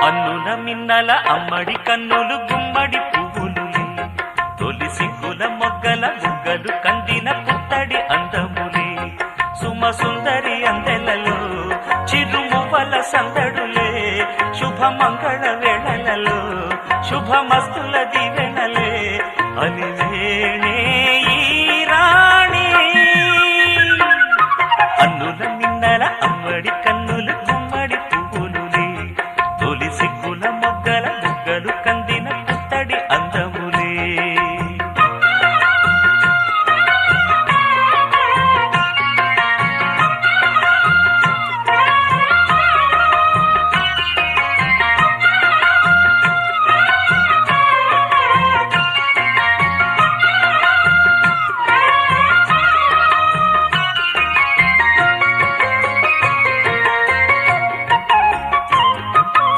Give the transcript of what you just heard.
అన్నుల మిన్నల అమ్మడి కన్నులు గుమ్మడి పువ్వులులే తొలి సిగ్గుల మొగ్గల బుగ్గలు కందిన పుత్తడి అందములే సుమ సుందరి అందెలలో చిరుమువ్వల సందడులే శుభమంగళ వేళలలో శుభమస్తుల దివెనలే అలివేణే ఈ రాణి అన్నుల మిన్నల అమ్మడి కన్నులు గుమ్మడి పువ్వులులే తొలి సిగ్గుల మొగ్గల బుగ్గలు కంది